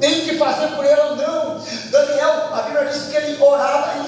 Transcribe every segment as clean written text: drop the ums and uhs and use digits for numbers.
tem que fazer por ele ou não. Daniel, a Bíblia diz que ele orava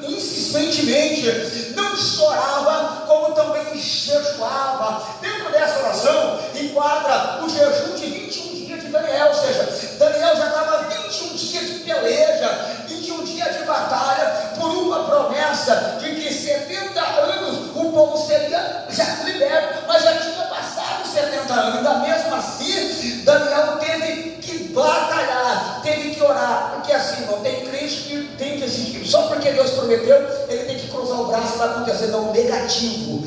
insistentemente, não chorava, como também jejuava. Dentro dessa oração enquadra o jejum de 21 dias de Daniel, ou seja, Daniel já estava 21 dias de peleja, 21 dias de batalha, por uma promessa de que 70 anos o povo seria já liberto, mas já tinha passado 70 anos, ainda mesmo assim, Daniel teve que batalhar, teve que orar, porque assim, não tem crente que tem que assistir, só porque Deus prometeu, ele tem que cruzar o braço e vai acontecer. Não, negativo,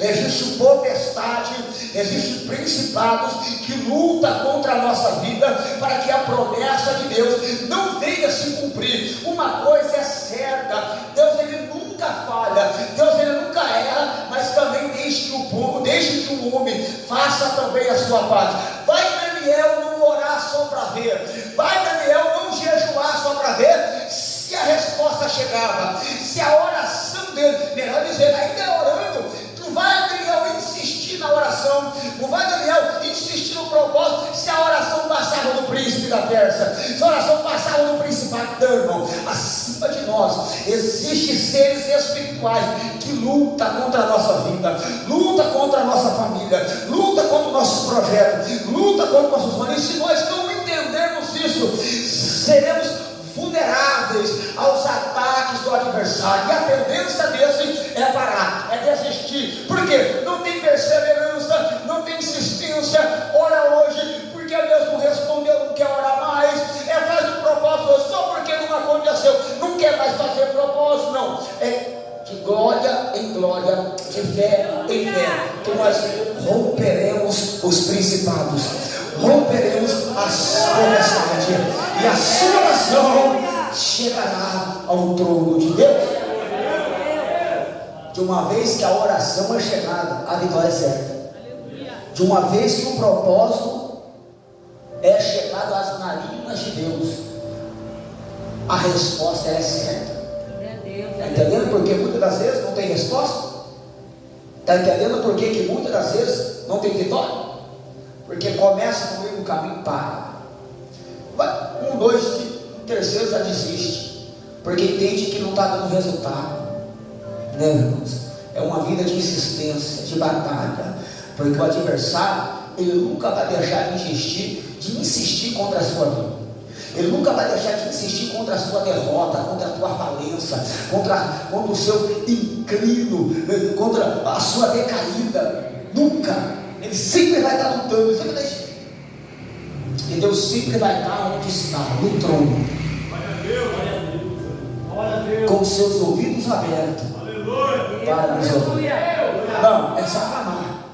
existe potestade, existe principados que lutam contra a nossa vida, para que a promessa de Deus não venha se cumprir. Uma coisa é certa, Deus ele nunca falha, Deus ele nunca erra, mas também deixe que o homem faça também a sua parte. Vai Daniel não orar só para ver, vai Daniel não jejuar só para ver se a resposta chegava, se a oração dele, melhor dizer, ainda orando, tu vai Daniel insistir na oração, não vai Daniel insistir no propósito, se a oração passava no príncipe da Pérsia, se a oração passava no principado. Não, irmão, acima de nós existem seres espirituais que lutam contra a nossa vida, luta contra a nossa família, luta contra os nossos projetos, luta contra os nossos sonhos. E se nós não entendermos isso, seremos vulneráveis aos ataques do adversário, e a tendência desse é parar, é desistir, porque não tem perseverança, não tem insistência. Ora hoje, porque Deus não respondeu, não quer orar mais, faz um propósito só porque não aconteceu, não quer mais fazer propósito, não, de glória em glória, de fé em fé, que nós romperemos os principados, romperemos a potestade, e a sua nação chegará ao trono de Deus. De uma vez que a oração é chegada, a vitória é certa. De uma vez que o propósito é chegado às narinas de Deus, a resposta é certa. Está entendendo por que muitas das vezes não tem resposta? Está entendendo por que muitas das vezes não tem vitória? Porque começa no meio do caminho e para. Um, dois, um terceiro já desiste, porque entende que não está dando resultado. Né, irmãos? É uma vida de insistência, de batalha, porque o adversário, ele nunca vai deixar de insistir contra a sua vida. Ele nunca vai deixar de insistir contra a sua derrota, contra a tua falência, contra o seu inclino, contra a sua decaída. Nunca. Ele sempre vai estar lutando, ele sempre vai... E Deus sempre vai estar onde está, no trono, com os seus ouvidos abertos para nos ouvir. Não, é só clamar,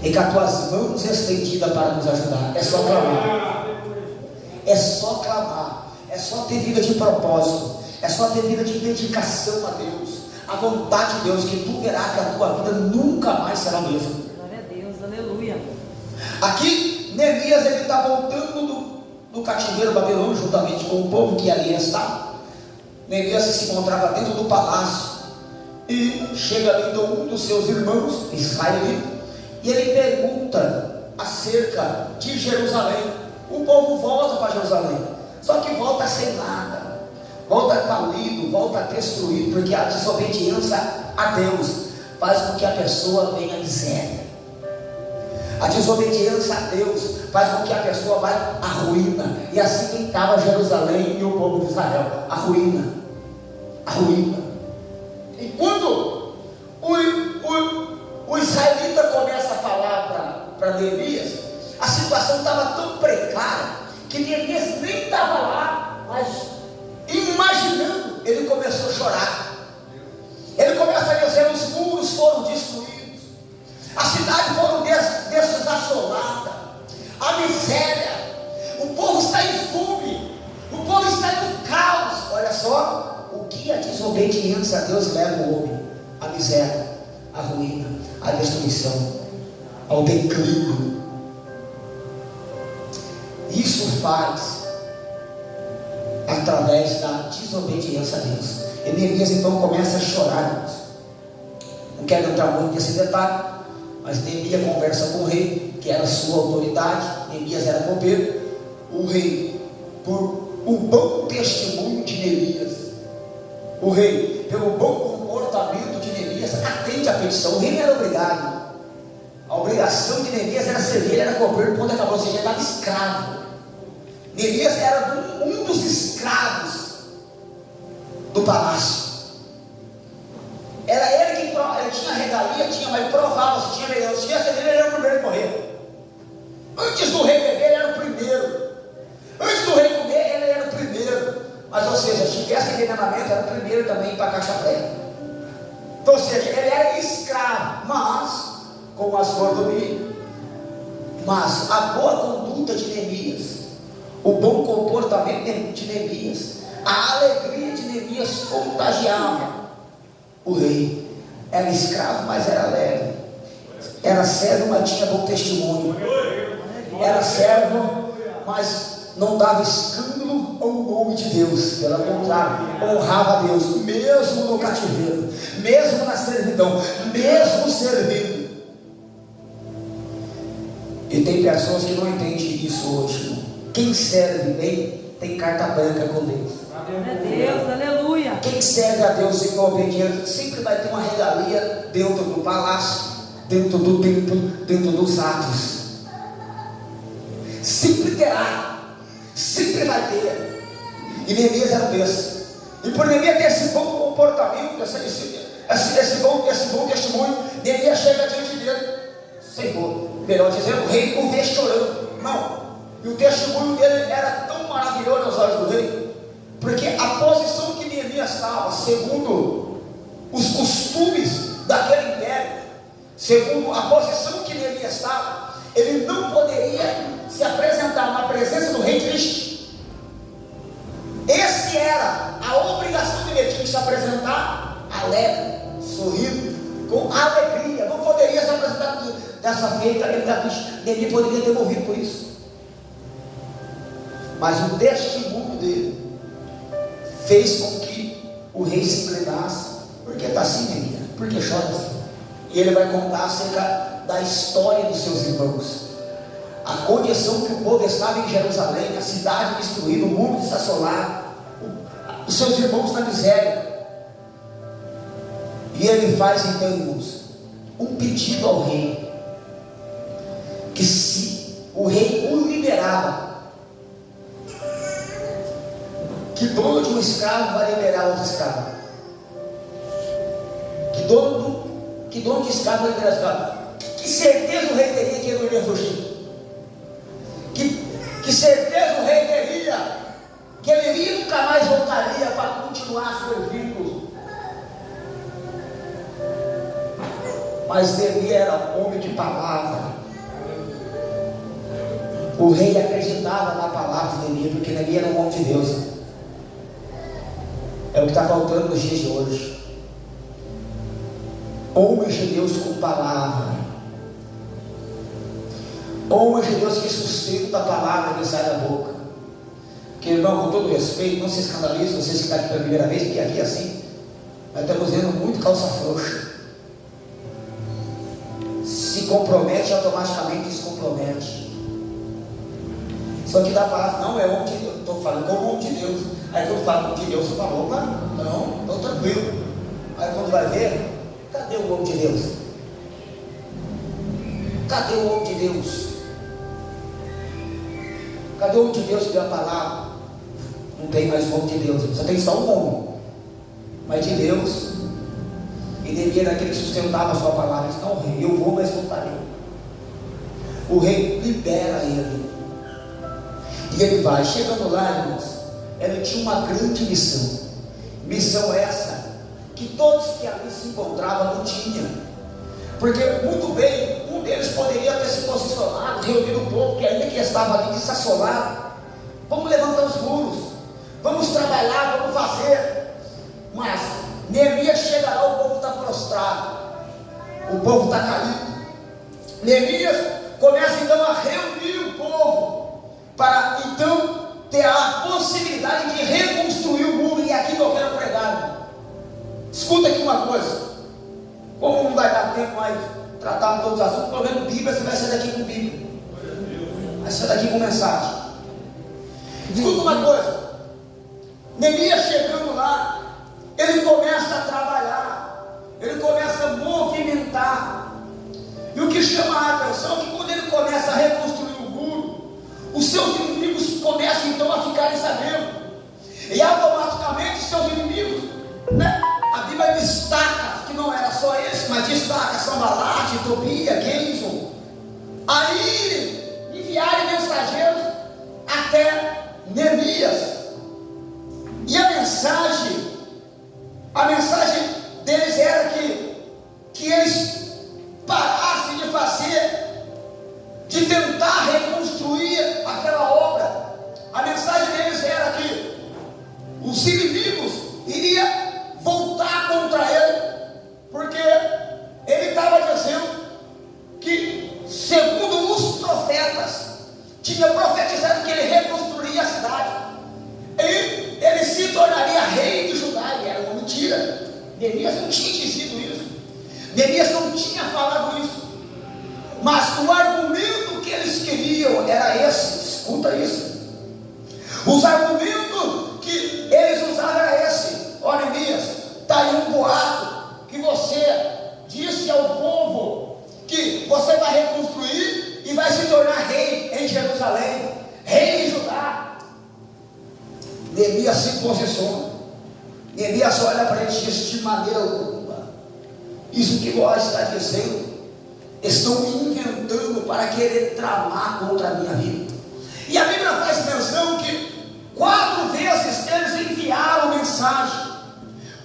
e com as tuas mãos estendidas para nos ajudar. É só clamar, é só clamar, é só ter vida de propósito, é só ter vida de dedicação a Deus, a vontade de Deus, que tu verás que a tua vida nunca mais será a mesma. Glória a Deus, aleluia. Aqui Neemias ele está voltando do cativeiro babilônico juntamente com o povo que ali está. Neemias se encontrava dentro do palácio e chega ali um dos seus irmãos israelitas e ele pergunta acerca de Jerusalém. O povo volta para Jerusalém, só que volta sem nada, volta falido, volta destruído, porque a desobediência a Deus faz com que a pessoa venha à miséria. A desobediência a Deus faz com que a pessoa vá à ruína. E assim que estava Jerusalém e o povo de Israel, a ruína, a ruína. E quando o israelita começa a falar para Neemias, a situação estava tão precária que Neemias nem estava lá, mas imaginando, ele começou a chorar. Ele começa a dizer: os muros foram destruídos, a cidade foram desassolada, a miséria, o povo está em fome, o povo está no caos. Olha só o que a desobediência a Deus leva o homem: a miséria, a ruína, a destruição, ao declínio. Isso faz através da desobediência a Deus. E Neemias então começa a chorar, irmãos. Não quero entrar muito nesse detalhe, mas Neemias conversa com o rei, que era a sua autoridade, Neemias era copeiro. O rei, por o bom testemunho de Neemias, o rei, pelo bom comportamento de Neemias, atende a petição. O rei não era obrigado. A obrigação de Neemias era servir, ele era copeiro, ponto, acabou, ou seja, ele estava escravo. Neemias era um dos escravos do palácio. Era ele que ele tinha regalia, mas provava, se tinha regalia, se tinha regalia, ele era o primeiro a morrer. Antes do rei beber, ele era o primeiro. Antes do rei comer, ele era o primeiro. Mas, ou seja, se tivesse envenenamento, era o primeiro também para a caixa preta. Então, ou seja, ele era escravo, mas com as mordomias. Mas a boa conduta de Neemias, o bom comportamento de Neemias, a alegria de Neemias contagiava o rei. Era escravo, mas era alegre. Era servo, mas tinha bom testemunho. Era servo, mas não dava escândalo ao nome de Deus. Pelo contrário, honrava a Deus, mesmo no cativeiro, mesmo na servidão, mesmo servindo. E tem pessoas que não entendem isso hoje. Quem serve bem tem carta branca com Deus. Deus, aleluia. Quem serve a Deus em obediência sempre vai ter uma regalia dentro do palácio, dentro do templo, dentro dos atos. Sempre terá, sempre vai ter. E Neemias era um desses. E por Neemias ter esse bom comportamento, esse bom testemunho, Neemias chega diante dele. Senhor, melhor dizendo, o rei o vê chorando. Não. E o testemunho dele era tão maravilhoso aos olhos do rei, porque a posição que Neemias estava, segundo os costumes daquele império, segundo a posição que Neemias estava, ele não poderia se apresentar na presença do rei triste. Esse era a obrigação dele, ele tinha que se apresentar alegre, sorrindo, com alegria. Não poderia se apresentar dessa feita, ele poderia ter morrido por isso. Mas o testemunho dele fez com que o rei se inclinasse. Porque está assim, Neemias? Por que chora assim? E ele vai contar acerca da história dos seus irmãos, a condição que o povo estava em Jerusalém, a cidade destruída, o mundo desassolado, os seus irmãos na miséria. E ele faz então, irmãos, um pedido ao rei, que se o rei o liberava, que dono de um escravo vai liberar outro escravo, que dono de escravo vai liberar escravo. Que certeza o rei teria que ele não ia fugir? Que certeza o rei teria que ele nunca mais voltaria para continuar servindo? Mas Neemias era homem de palavra. O rei acreditava na palavra de Neemias, porque Neemias era um homem de Deus. É o que está faltando nos dias de hoje. Homens de Deus com palavra. Homens de Deus que sustentam a palavra que sai da boca. Que, irmão, com todo respeito, não se escandalize, vocês que estão aqui pela primeira vez, porque aqui é assim. Nós estamos vendo muito calça frouxa. Se compromete, automaticamente descompromete. Só que da palavra, não é homem de Deus. Estou falando como homem de Deus. Aí quando fala homem de Deus, você falou, não, estou tranquilo. Aí quando vai ver, cadê o homem de Deus? Cadê o homem de Deus? Cadê o homem de Deus que deu a palavra? Não tem mais homem de Deus, só tem só um homem, mas de Deus. E Neemias era aquele que sustentava a sua palavra. Ele disse, não, rei, eu vou, mas voltarei. O rei libera ele, e ele vai. Chegando lá, irmãos, ele tinha uma grande missão. Missão essa que todos que ali se encontravam não tinham. Porque muito bem, um deles poderia ter se posicionado, reunido o povo que ainda que estava ali desassolado. Vamos levantar os muros, vamos trabalhar, vamos fazer. Mas Neemias chega lá, o povo está prostrado, o povo está caído. Neemias começa então a reunir o povo, para então ter a possibilidade de reconstruir o muro. E é aqui que eu quero pregar. Escuta aqui uma coisa. Como não vai dar tempo mais tratar todos os assuntos, pelo menos Bíblia, você vai sair daqui com Bíblia. Vai sair daqui com mensagem. Escuta uma coisa. Neemias chegando lá, ele começa a trabalhar, ele começa a movimentar. E o que chama a atenção é que quando ele começa a reconstruir o muro, os seus inimigos começam então a ficarem sabendo. E automaticamente seus inimigos, né? A Bíblia destaca que não era só esse, mas destaca Sanbalate, Tobia, Gêison. Aí enviaram mensageiros até Neemias. E a mensagem deles era que eles parassem de fazer, de tentar reconstruir aquela obra. A mensagem deles era que os inimigos iriam voltar contra ele, porque ele estava dizendo que, segundo os profetas, tinha profetizado que ele reconstruiria a cidade, e ele se tornaria rei de Judá. E era uma mentira. Neemias não tinha dizido isso, Neemias não tinha falado isso, mas o argumento que eles queriam era esse. Escuta isso. Os argumentos que eles usavam era esse: ó Neemias, está aí um boato que você disse ao povo que você vai reconstruir e vai se tornar rei em Jerusalém, rei em Judá. Neemias se posiciona. Neemias olha para ele e diz: de maneira alguma, isso que vós está dizendo, estão me inventando para querer tramar contra a minha vida. E a Bíblia faz menção que 4 vezes eles enviaram mensagem,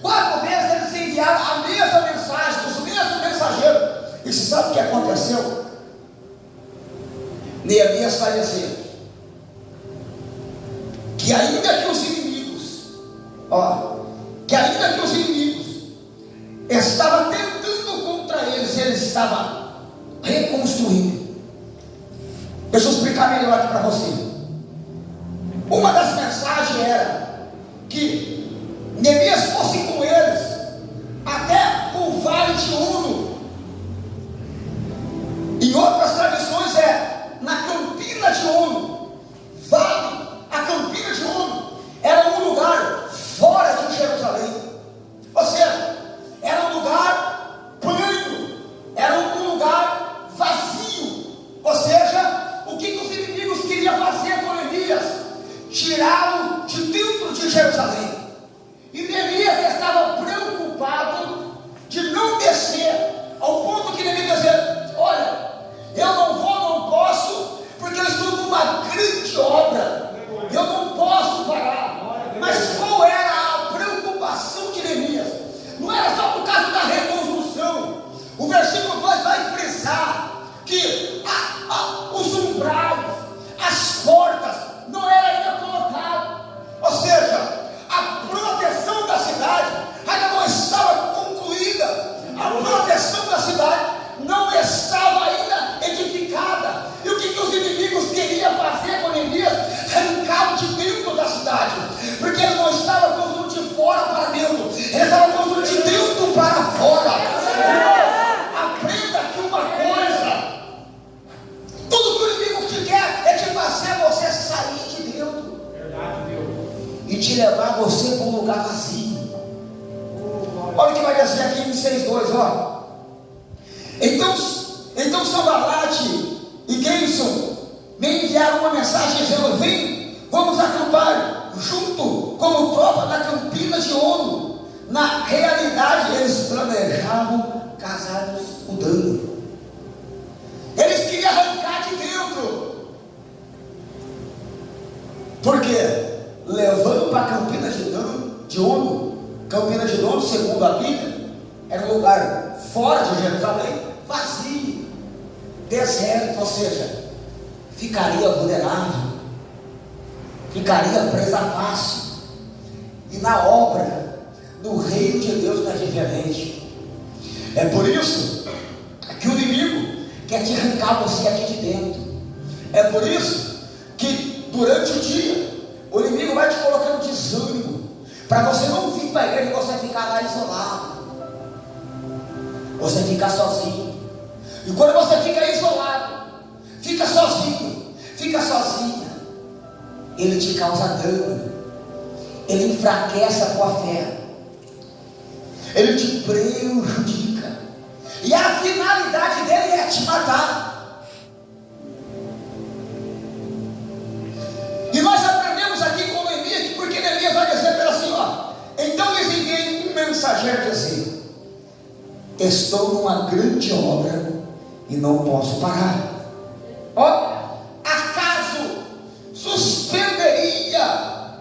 4 vezes eles enviaram a mesma mensagem, os mesmos mensageiros. E você sabe o que aconteceu? Neemias vai dizer que ainda que os inimigos estavam tentando contra eles, eles estavam reconstruindo. Deixa eu explicar melhor aqui para você. Uma das mensagens era que Neemias fosse com eles até o vale de Uno. Em outras tradições na Campina de Uno. Vale, a Campina de Uno era um lugar fora de Jerusalém, ou seja, era um lugar plano, era um lugar vazio. Ou seja, o que os inimigos queriam fazer com Neemias? Tirá-lo de dentro de Jerusalém. E Neemias estava preocupado de não descer, ao ponto que Neemias dizia: olha, eu não posso, porque eu estou numa grande obra, eu não posso parar. Mas qual era a preocupação de Neemias? Não era só por causa da reconstrução. O versículo 2 vai frisar que os umbrais, as portas, não era ainda colocado. Ou seja, a proteção da cidade ainda não estava concluída. A proteção da cidade não estava ainda edificada. E o que os inimigos queriam fazer com Neemias? Arrancá-lo de dentro da cidade, porque ele não estava construindo de fora para dentro, ele estava construindo de dentro para fora. Aprenda aqui uma coisa: tudo que o inimigo te quer é te fazer você sair de dentro e te levar você para um lugar vazio. Olha o que vai dizer aqui em 6:2, ó. Então Sanbalate e Gêison me enviaram uma mensagem dizendo: vem, vamos acampar junto como tropa da Campina de Ono. Na realidade, eles planejavam casar o dano. Eles queriam arrancar de dentro. Por quê? Levando para a Campina de Ono. Campina de Ono, segundo a Bíblia, era um lugar fora de Jerusalém, vazio, deserto, ou seja, ficaria vulnerável, ficaria presa fácil. E na obra do reino de Deus não é diferente. É por isso que o inimigo quer te arrancar você aqui de dentro. É por isso que durante o dia o inimigo vai te colocando desânimo, para você não vir para a igreja e você ficar lá isolado, você ficar sozinho. E quando você fica isolado, fica sozinho, fica fica sozinha, ele te causa dano, ele enfraquece a tua fé, ele te prejudica, e a finalidade dele é te matar. E nós aprendemos aqui com Neemias, porque Neemias vai dizer para assim, ó: então lhes enviei um mensageiro dizendo: estou numa grande obra e não posso parar. Ó, acaso suspenderia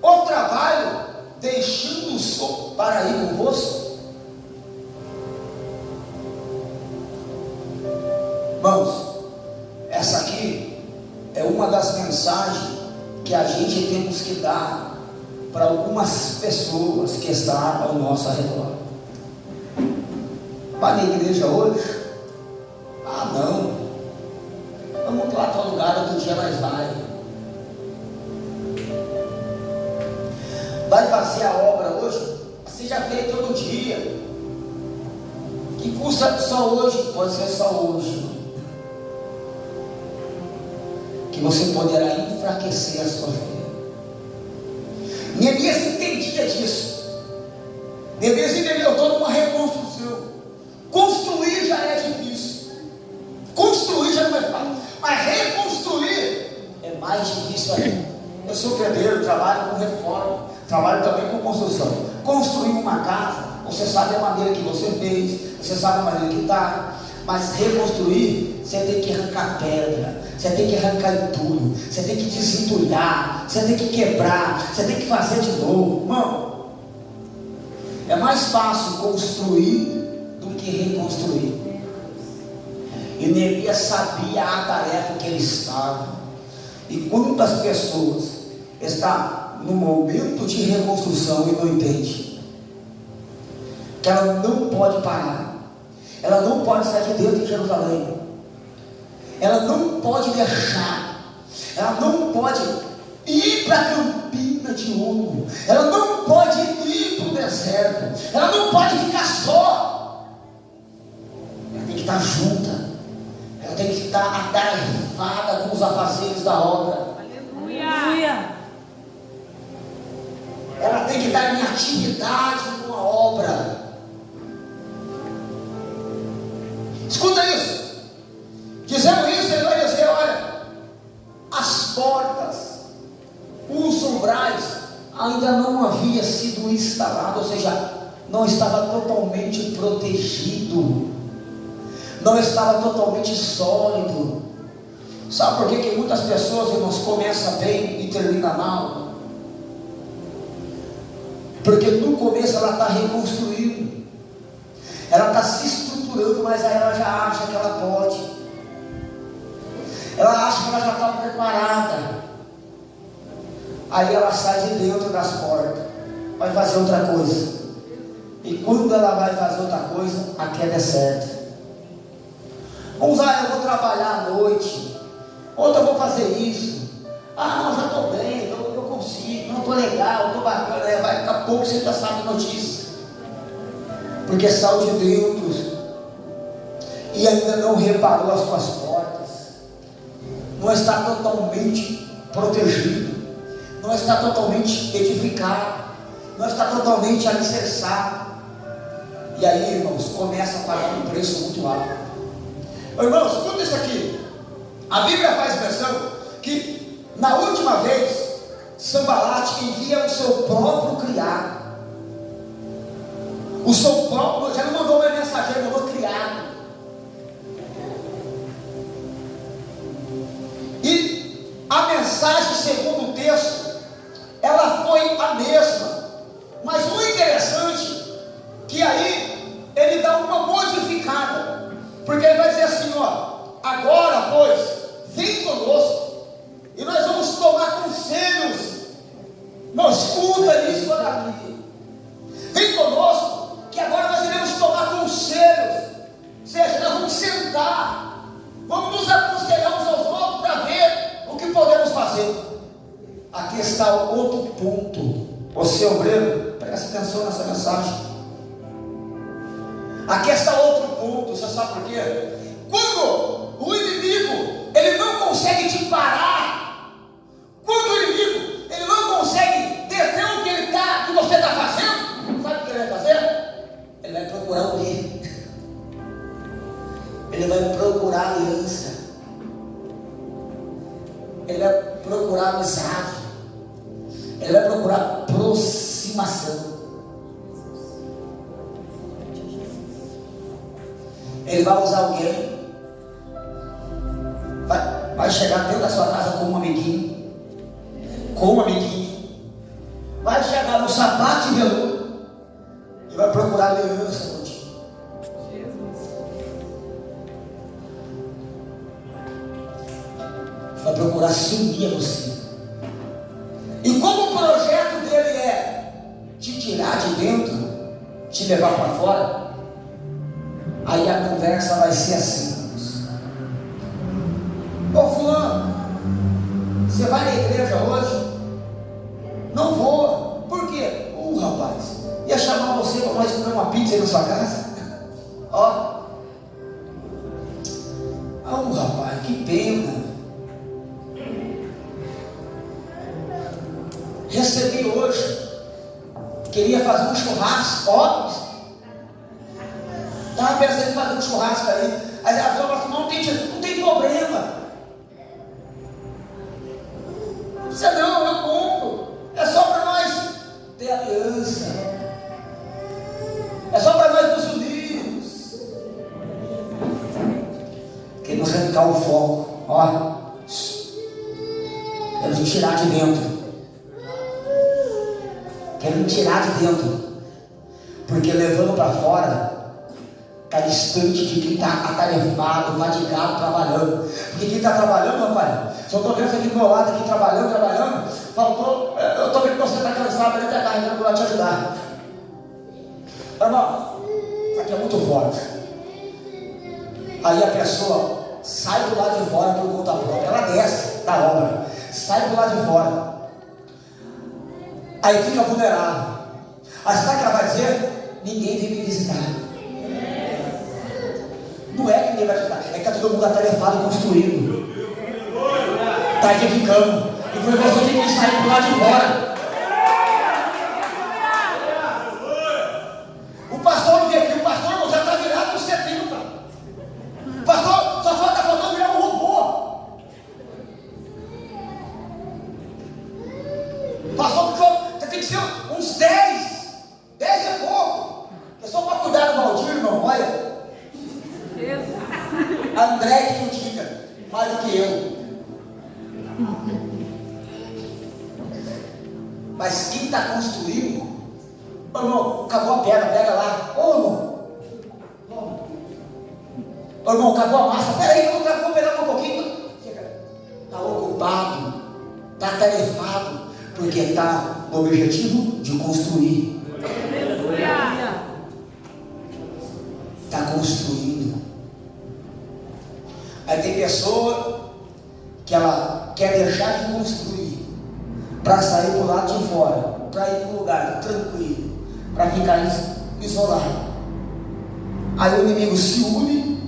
o trabalho, deixando-o para ir convosco? Irmãos, essa aqui é uma das mensagens que a gente temos que dar para algumas pessoas que estão ao nosso redor. Vai na igreja hoje? Ah, não, vamos lá tal lugar, outro dia nós vai fazer a obra hoje? Você já fez todo dia, que custa só hoje? Pode ser só hoje, que você poderá enfraquecer a sua fé. Neemias entendia disso. Neemias entendeu, eu estou numa reconstrução. Construir já é difícil, construir já não é fácil, mas reconstruir é mais difícil ainda. Eu sou pedreiro, trabalho com reforma, trabalho também com construção. Construir uma casa, você sabe a maneira que você fez, você sabe a maneira que está. Mas reconstruir, você tem que arrancar pedra, você tem que arrancar entulho, você tem que desentulhar, você tem que quebrar, você tem que fazer de novo. Irmão, é mais fácil construir do que reconstruir. E Neemias sabia a tarefa que ele estava. E quantas pessoas estão no momento de reconstrução e não entendem que ela não pode parar, ela não pode sair de dentro de Jerusalém, ela não pode deixar, ela não pode ir para a campina de ouro, ela não pode ir para o deserto, ela não pode ficar só, ela tem que estar junta, ela tem que estar atarefada com os afazeres da obra. Aleluia. Ela tem que estar em atividade com a obra. Escuta isso. Dizendo isso, ele vai dizer: olha, as portas, os umbrais ainda não havia sido instalado, ou seja, não estava totalmente protegido, não estava totalmente sólido. Sabe por que muitas pessoas, irmãos, começam bem e terminam mal? Porque no começo ela está reconstruindo, ela está se estruturando, mas aí ela já acha que ela pode, ela acha que ela já está preparada. Aí ela sai de dentro das portas, vai fazer outra coisa, e quando ela vai fazer outra coisa, a queda é certa. Vamos lá, eu vou trabalhar à noite, outra eu vou fazer isso. Ah, não, já estou bem, eu consigo, não estou legal, estou bacana. Vai ficar pouco, você já sabe a notícia, porque saiu de dentro e ainda não reparou as suas portas, não está totalmente protegido, não está totalmente edificado, não está totalmente alicerçado. E aí, irmãos, começa a pagar um preço muito alto. Irmãos, escuta isso aqui. A Bíblia faz menção que na última vez Sanbalat envia o seu próprio criado, o seu próprio, já não mandou mais mensageiro, mandou criado. E a mensagem, segundo o texto, ela foi a mesma, mas o interessante que aí ele dá uma modificada, porque ele vai dizer assim: ó, agora pois, vem conosco e nós vamos tomar conselhos. Não, escuta isso, olha aqui. Vem conosco, que agora nós iremos tomar conselhos. Ou seja, nós vamos sentar, vamos nos aconselhar uns aos outros para ver o que podemos fazer. Aqui está o outro ponto. Você, obreiro, presta atenção nessa mensagem. Aqui está outro ponto. Você sabe por quê? Quando ele vai procurar amizade, ele vai procurar aproximação. Ele vai usar alguém, vai chegar dentro da sua casa com um amiguinho, vai chegar no sapato de veludo e vai procurar aliança contigo. Vai procurar se unir a você. E como o projeto dele é te tirar de dentro, te levar para fora, aí a conversa vai ser assim: ô fulano, você vai na igreja hoje? Não vou. Por quê? Rapaz, ia chamar você para nós comer uma pizza aí na sua casa. Rapaz, que pena. Recebi hoje, queria fazer um churrasco, estava pensando em fazer um churrasco aí. Aí a pessoa fala assim: não tem problema. Você não, eu compro. É só para nós ter aliança. É só para nós nos unirmos. Queremos arrancar o foco. Queremos tirar de dentro. Queremos tirar de dentro. Porque levando para fora, está distante de quem está atarefado, fadigado, trabalhando. Porque quem está trabalhando, rapaz, se eu estou vendo aqui do meu lado, aqui trabalhando, faltou, eu estou vendo que você está cansado, ele está carregando para te ajudar. Irmão, isso aqui é muito forte. Aí a pessoa sai do lado de fora por conta própria, ela desce da obra, sai do lado de fora, aí fica vulnerável. Aí sabe o que ela vai dizer? Ninguém vem me visitar. Não é que ninguém vai visitar, é que está todo mundo atarefado e construindo, está edificando, e foi você que quis sair do lado de fora. O pastor não veio aqui, o pastor já está virado nos 70. O pastor só está faltando virar um robô. O pastor você tem que ser uns 10 é pouco. É só para cuidar do Valdir, irmão, olha. André que não diga, mais do que eu. Mas quem está construindo, irmão, acabou a pedra, pega lá. Irmão, acabou a massa. Peraí, que eu vou pegar um pouquinho. Está ocupado, está atarefado, porque está no objetivo de construir. Está construindo. Aí tem pessoa que ela quer deixar de construir para sair do lado de fora, para ir para um lugar tranquilo, para ficar isolado. Aí o inimigo se une,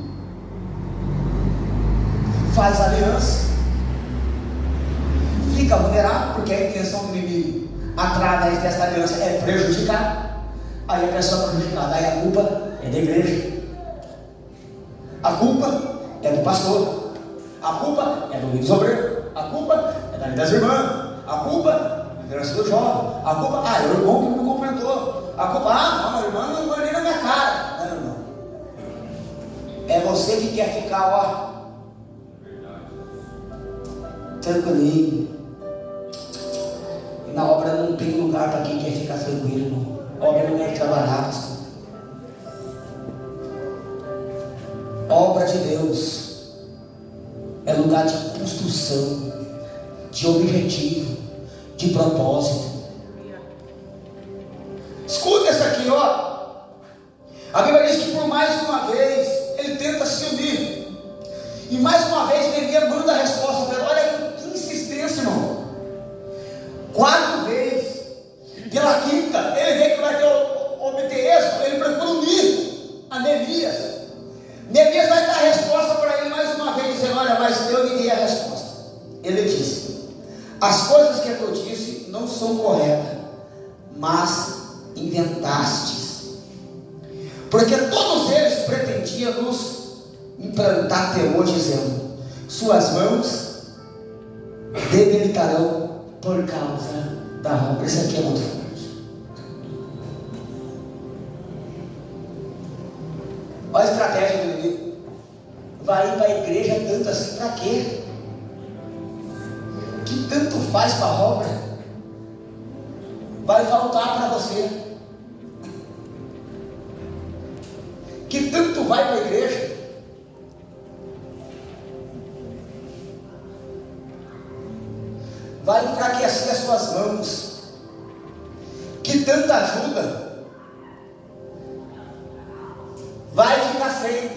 faz aliança, fica vulnerável, porque a intenção do inimigo através dessa aliança é prejudicar. Aí a pessoa é prejudicada, aí a culpa é da igreja, a culpa é do pastor, a culpa é do líder obreiro, a culpa é da das irmãs, a culpa é da liderança do jovem, a culpa, é o irmão que não me cumprimentou, a culpa, não, o irmão não foi nem na minha cara. Não, irmão, é você que quer ficar, tranquilinho. E na obra não tem lugar para quem quer ficar tranquilo, irmão. A obra não é de trabalhar, pastor. Obra de Deus é lugar de construção, de objetivo, de propósito. Escuta isso aqui, A Bíblia diz que por mais uma vez ele tenta se unir, e mais uma vez Neemias manda a resposta para ele. Olha que insistência, irmão. 4 vezes. Pela quinta, ele vê que vai obter êxito, ele procura unir a Neemias. Neemias vai dar a resposta para ele mais uma vez, dizendo: olha, mas eu lhe dei a resposta. Ele disse: as coisas que eu disse não são corretas, mas inventastes, porque todos eles pretendiam nos implantar temor, dizendo: suas mãos debilitarão por causa da obra. Isso aqui é muito forte. Olha a estratégia do inimigo. Vai ir para a igreja tanto assim, para quê? Que tanto faz para a obra? Vai faltar para você. Que tanto vai para a igreja? Vai enfraquecer as suas mãos. Que tanta ajuda? Vai ficar feio.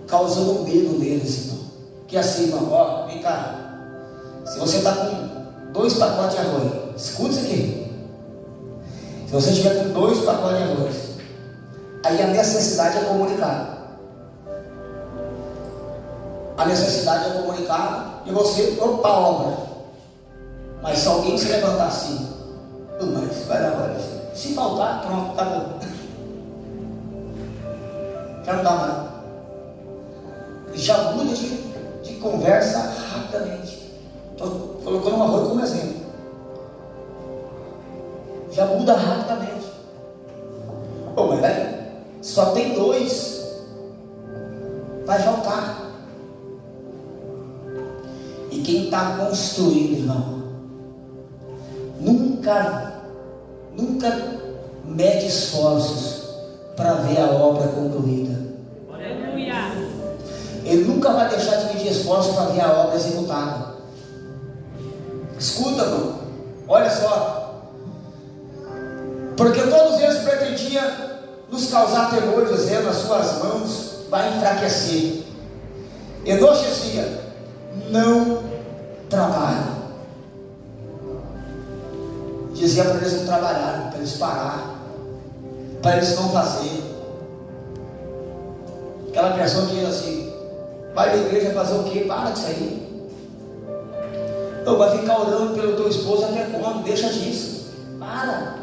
Causando medo neles, irmão. Que assim, irmão, ó, vem cá. Se você está com 2 pacotes de arroz, escuta isso aqui. Se você estiver com 2 pacotes de arroz, aí a necessidade é comunicada. A necessidade é comunicada e você opa a obra. Mas se alguém se levantar assim, mas vai dar hora. Se faltar, pronto, tá bom. Já não dá mais. Já muda de conversa rapidamente. Estou colocando um arroz como exemplo. Já muda rapidamente. Pô, mas velho, só tem 2. Vai faltar. E quem está construindo, irmão, nunca mede esforços para ver a obra concluída. Aleluia. Ele nunca vai deixar de medir esforços para ver a obra executada. Escuta, irmão, olha só. Porque todos eles pretendiam nos causar temor, dizendo: as suas mãos vai enfraquecer. Enoque dizia: não trabalhem. Dizia para eles não trabalharem, para eles parar, para eles não fazer. Aquela pessoa que diz assim: vai à igreja fazer o quê? Para disso aí. Então vai ficar orando pelo teu esposo até quando? Deixa disso. Para.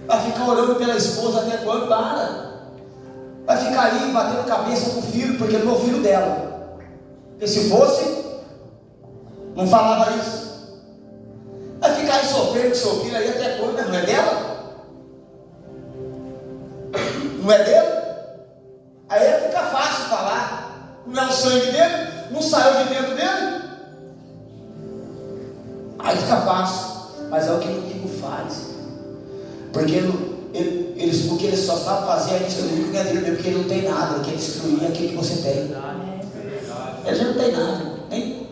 Vai ficar orando pela esposa até quando? Para. Vai ficar aí batendo cabeça com o filho, porque não é o filho dela. Porque se fosse, não falava isso. Vai ficar aí sofrendo com seu filho aí até quando? Não é dela? Não é dele? Aí fica fácil falar. Não é o sangue dele? Não saiu de dentro dele? Aí fica fácil. Mas é o que o inimigo faz. Porque ele só sabe fazer é destruir o que é dele, porque ele não tem nada. Ele quer destruir aquilo que você tem. Ele já não tem nada. Nem.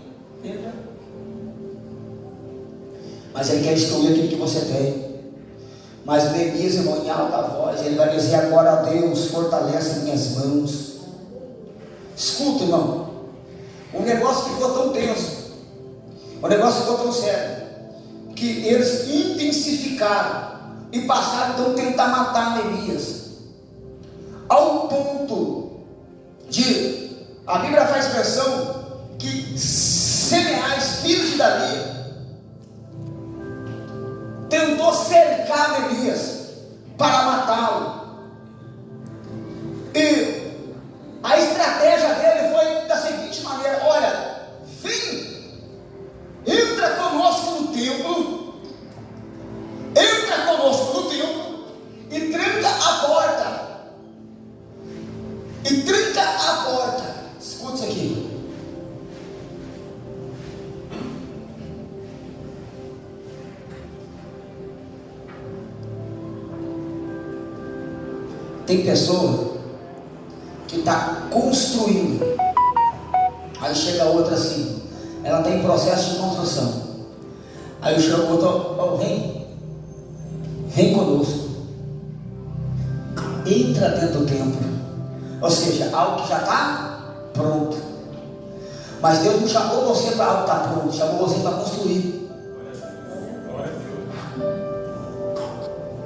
Mas ele quer destruir aquilo que você tem. Mas Neemias, irmão, em alta voz, ele vai dizer: agora a Deus fortalece minhas mãos. Escuta, irmão, o negócio ficou tão tenso, o negócio ficou tão sério, que eles intensificaram e passaram então a tentar matar Neemias, ao ponto de, a Bíblia faz menção que Semeais, filho de Davi, tentou cercar Neemias para matá-lo. E a estratégia dele foi da seguinte maneira: olha, vem, entra conosco no templo, e tranca a porta. Escuta isso aqui. Tem pessoa que está construindo, aí chega outra assim, ela está em processo de construção, aí chega outra: oh, vem conosco, entra dentro do templo. Ou seja, algo que já está pronto. Mas Deus não chamou você para algo que está pronto, chamou você para construir.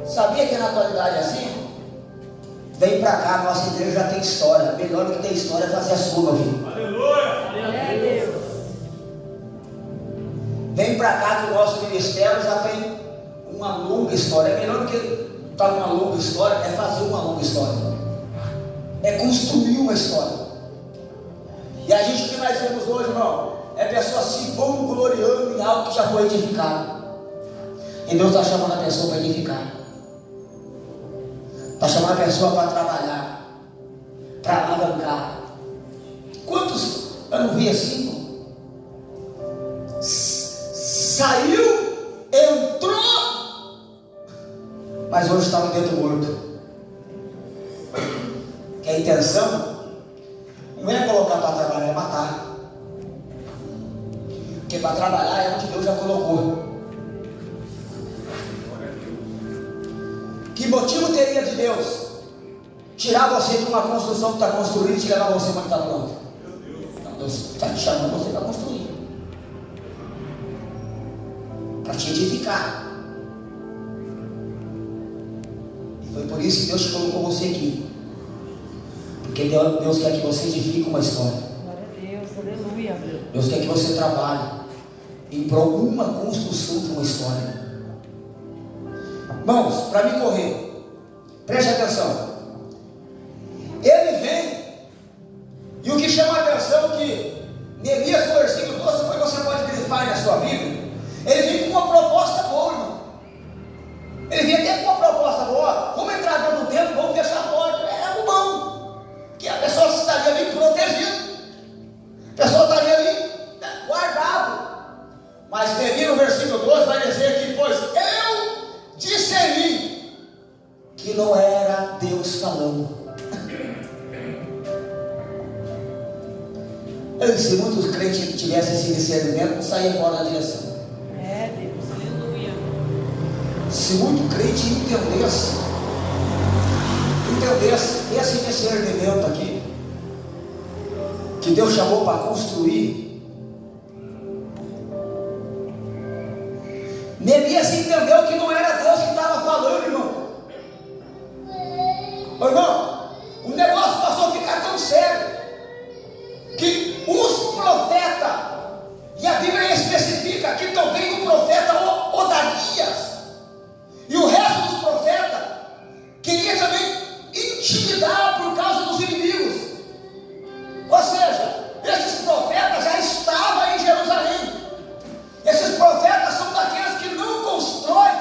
Sabia que na atualidade é assim? Vem para cá, nossa igreja já tem história. Melhor do que ter história é fazer a sua, meu filho. Aleluia. Vem para cá que o nosso ministério já tem uma longa história. É melhor do que estar numa longa história, é fazer uma longa história. É construir uma história. E a gente, o que nós vemos hoje, irmão, é pessoas se vangloriando em algo que já foi edificado. E Deus está chamando a pessoa para edificar. Está chamando a pessoa para trabalhar, para alavancar. Quantos eu não vi assim, irmão? Saiu, entrou, mas hoje está dentro morto. Que a intenção não é colocar para trabalhar, é matar. Porque para trabalhar é onde Deus já colocou. Que motivo teria de Deus tirar você de uma construção que está construída e te levar você para onde está pronto? Então Deus está te chamando você para construir, para te edificar. E foi por isso que Deus colocou você aqui. Porque Deus quer que você edifique uma história. Glória a Deus, aleluia. Deus quer que você trabalhe em prol de uma construção de uma história. Irmãos, para me correr, preste atenção. Ele vem, e o que chama a atenção é que Neemias, no versículo 12, depois você pode grifar na sua Bíblia, ele vem com uma proposta boa, irmão. Ele vem até com uma proposta boa. Vamos entrar dentro do templo, vamos fechar a porta. É algo bom, que a pessoa estaria ali protegida, a pessoa estaria ali guardada. Mas Neemias, no versículo 12, vai dizer que, pois eu discerni que não era Deus falando. Se muitos crentes tivessem esse discernimento, não saíam fora da direção. É Deus, aleluia. Se muito crente entendesse esse discernimento aqui, que Deus chamou para construir. Neemias entendeu que não era Deus que estava falando, irmão. Ô, irmão, o negócio passou a ficar tão sério que os profetas, e a Bíblia especifica que também o profeta Odadias e o resto dos profetas queria também intimidar por causa dos inimigos. Ou seja, esses profetas já estavam em Jerusalém. Esses profetas são daqueles que não constroem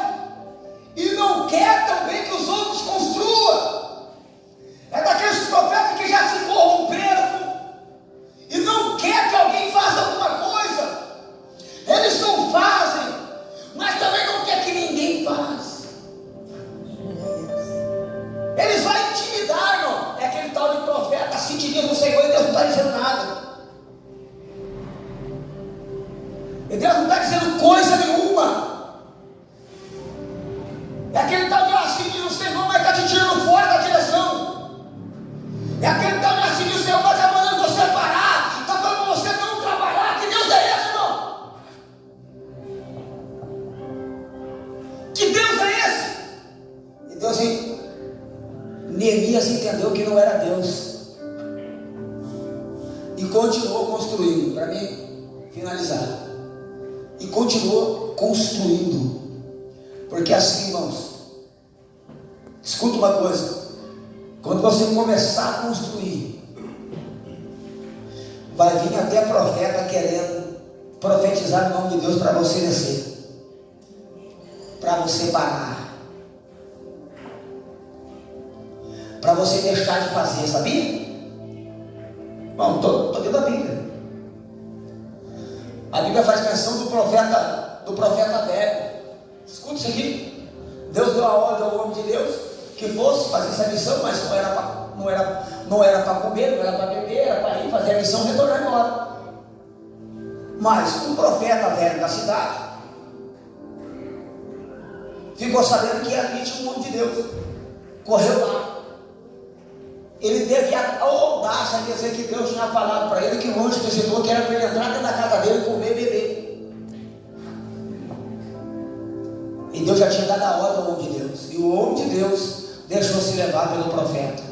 e não quer também que os outros construam. É daqueles profetas que já se corromperam e não quer que alguém faça alguma coisa. Eles não fazem, mas também não quer que ninguém faça. Eles vão intimidar, irmão. É aquele tal de profeta, assim te diz o Senhor, e Deus não está dizendo nada. E Deus não está dizendo coisa nenhuma. É aquele tal de assim diz o Senhor, mas está te tirando fora da direção. É aquele tal de assim diz o Senhor, mas está mandando você parar, está falando para você não trabalhar. Que Deus é esse, irmão? Que Deus é esse? E Deus, Neemias entendeu que não era Deus e continuou construindo. Para mim finalizar, e continuou construindo. Porque assim, irmãos, escuta uma coisa: quando você começar a construir, vai vir até profeta querendo profetizar o nome de Deus para você descer, para você parar, para você deixar de fazer, sabia? Bom, estou dentro da Bíblia. A Bíblia faz menção do profeta velho. Escuta isso aqui. Deus deu a ordem ao homem de Deus que fosse fazer essa missão, mas não era para comer, não era para beber, era para ir fazer a missão e retornar embora. Mas um profeta velho da cidade ficou sabendo que ali tinha um homem de Deus, correu lá. Ele teve a audácia de dizer que Deus tinha falado para ele que o anjo visitou, que era para ele entrar dentro da casa dele, comer e beber. E Deus já tinha dado a ordem ao homem de Deus. E o homem de Deus deixou-se levar pelo profeta.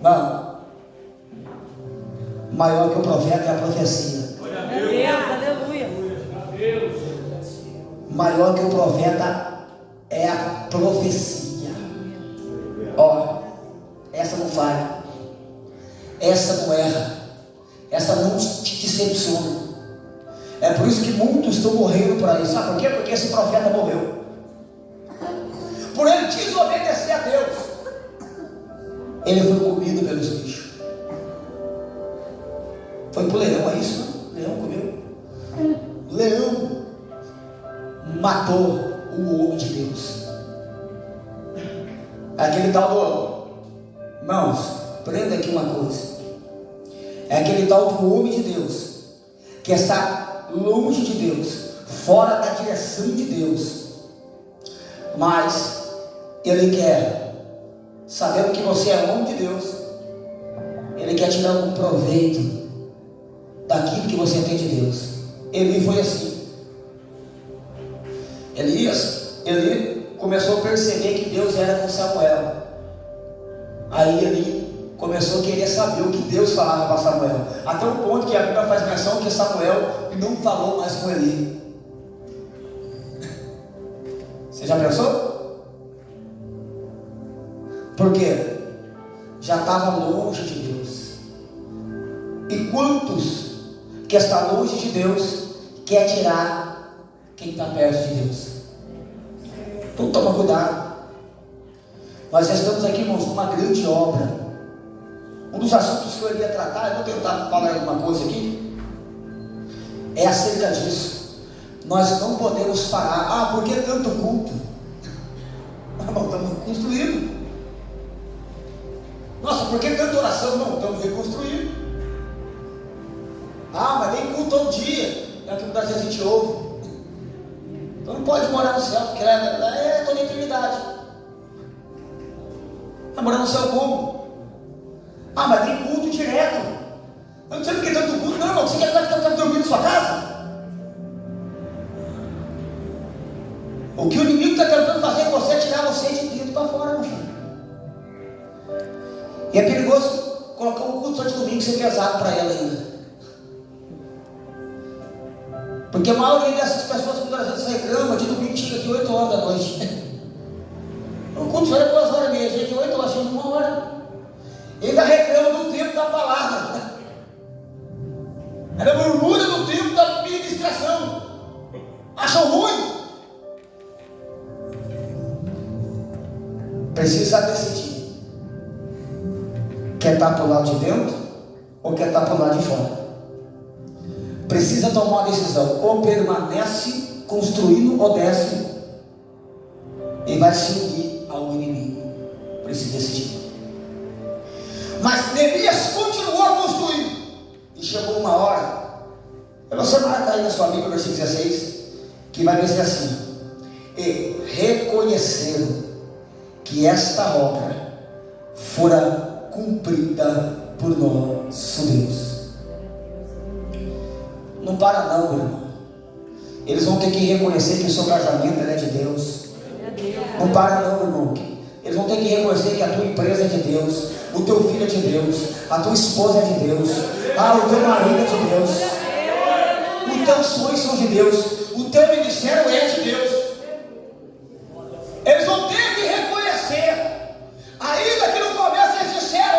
Não, maior que o profeta é a profecia. Glória a Deus, aleluia. Maior que o profeta é a profecia. Ó, essa não falha, essa não erra, essa não te decepciona. É por isso que muitos estão morrendo por aí. Sabe por quê? Porque esse profeta morreu. Por ele desobedecer a Deus, ele foi comido pelos bichos. Foi pro leão, é isso? Não? Leão comeu. O leão matou o homem de Deus. Aquele tal do... Irmãos, prenda aqui uma coisa. É aquele tal do homem de Deus que está longe de Deus, fora da direção de Deus, mas ele quer, sabendo que você é homem de Deus, ele quer tirar algum proveito daquilo que você tem de Deus. Eli foi assim. Ele começou a perceber que Deus era com Samuel. Aí ele começou a querer saber o que Deus falava para Samuel, até o ponto que a Bíblia faz menção que Samuel não falou mais com Eli. Você já pensou? Por quê? Já estava longe de Deus. E quantos que está longe de Deus quer tirar quem está perto de Deus? Então toma cuidado. Nós já estamos aqui, irmãos, numa grande obra. Um dos assuntos que eu iria tratar, eu vou tentar falar alguma coisa aqui, é acerca disso. Nós não podemos parar. Por que tanto culto? Estamos construindo. Nossa, por que tanta oração? Não, estamos reconstruindo. Mas tem culto todo dia. É o que muitas vezes a gente ouve. Então não pode morar no céu, porque lá é toda a eternidade. Está morando no céu como? Mas tem culto direto. Eu não sei porque tanto culto. Não, irmão, você quer ficar dormindo na sua casa? O que o inimigo está tentando fazer com você é tirar você de dentro para fora, meu filho. E é perigoso colocar um culto só de domingo e ser pesado para ela ainda. Porque a maioria dessas pessoas que às vezes reclamam de domingo chega aqui 8 horas da noite. O culto só é 2 horas e meia, gente, 8 horas, chega 1 hora. Ele ainda reclama do tempo da palavra. Ela murmura do tempo da ministração. Acham ruim? Precisa decidir. Quer estar para o lado de dentro ou quer estar para o lado de fora? Precisa tomar uma decisão. Ou permanece construindo ou desce e vai se unir ao inimigo. Precisa decidir. Mas Neemias continuou a construir. E chegou uma hora. Você marca aí na sua Bíblia, versículo 16, que vai dizer assim: e reconheceram que esta obra fora cumprida por nosso Deus. Não para não, meu irmão. Eles vão ter que reconhecer que o seu casamento é de Deus. Não para não, meu irmão. Eles vão ter que reconhecer que a tua empresa é de Deus, o teu filho é de Deus, a tua esposa é de Deus, o teu marido é de Deus, os teus sonhos são de Deus, o teu ministério é de Deus. Eles vão ter que reconhecer, ainda que no começo eles disseram: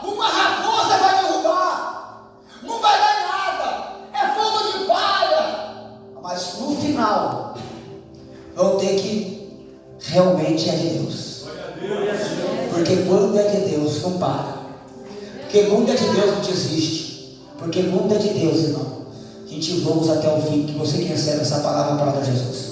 uma raposa vai derrubar, não vai dar nada, é fogo de palha. Mas no final vão ter que realmente é de Deus. Porque quando é de Deus, não para. Porque quando é de Deus, não desiste. Porque quando é de Deus, irmão, a gente vamos até o fim. Que você que recebe essa palavra para Jesus.